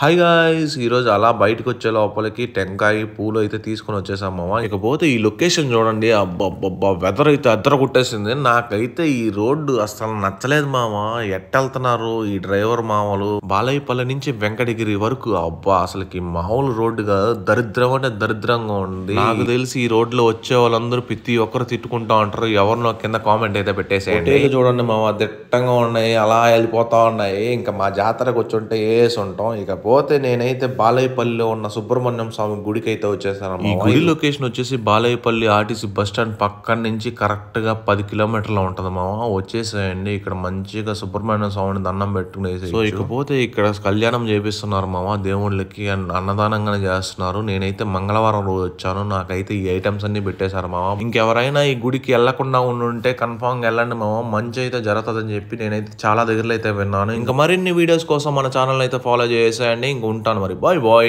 Hi guys! ఈరోజు అలా బయటకొచ్చే లోపలికి టెంకాయ, పూలు అయితే తీసుకొని వచ్చేసాం మామ. ఇకపోతే ఈ లొకేషన్ చూడండి. అబ్బబ్బబ్బా! వెదర్ అయితే అద్దరగొట్టేసింది. నాకైతే ఈ రోడ్డు అస్సలు నచ్చలేదు మామ. ఎట్టెళ్తున్నారు ఈ డ్రైవర్ మామలు. బాలాయపల్లి నుంచి వెంకటగిరి వరకు అబ్బా! అసలుకి మామూలు రోడ్డు కాదు. దరిద్రం అంటే దరిద్రంగా ఉంది. నాకు తెలిసి ఈ రోడ్లో వచ్చే వాళ్ళందరూ ప్రతి ఒక్కరు తిట్టుకుంటా ఉంటారు. ఎవరినో కింద కామెంట్ అయితే పెట్టేసేయండి. చూడండి మామ, దిట్టంగా ఉన్నాయి, అలా వెళ్ళిపోతా ఉన్నాయి. ఇంకా మా జాతరకు వచ్చి ఉంటే వేసి ఉంటాం. ఇకపోతే నేనైతే బాలాయపల్లిలో ఉన్న సుబ్రహ్మణ్యం స్వామి గుడికి అయితే వచ్చేసాను. ఈ గుడి లొకేషన్ వచ్చేసి బాలాయపల్లి ఆర్టీసీ బస్ స్టాండ్ పక్కన నుంచి కరెక్ట్ గా 10 కిలోమీటర్లు ఉంటది మామ. వచ్చేసేయండి. ఇక్కడ మంచిగా సుబ్రహ్మణ్యం స్వామిని దండం పెట్టుకునేసి. సో ఇకపోతే ఇక్కడ కళ్యాణం చేపిస్తున్నారు మామ. దేవుళ్ళకి అన్నదానంగానే చేస్తున్నారు. నేనైతే మంగళవారం రోజు వచ్చాను. నాకైతే ఈ ఐటమ్స్ అన్ని పెట్టేశారు మామ. ఇంకెవరైనా ఈ గుడికి వెళ్లకుండా ఉంటే కన్ఫామ్ గా వెళ్ళండి మామ. మంచి అయితే జరుగుతుందని చెప్పి నేనైతే చాలా దగ్గరలో అయితే విన్నాను. ఇంకా మరిన్ని వీడియోస్ కోసం మన ఛానల్ అయితే ఫాలో చేసేయండి. ఇంక ఉంటాను మరి. Bye bye.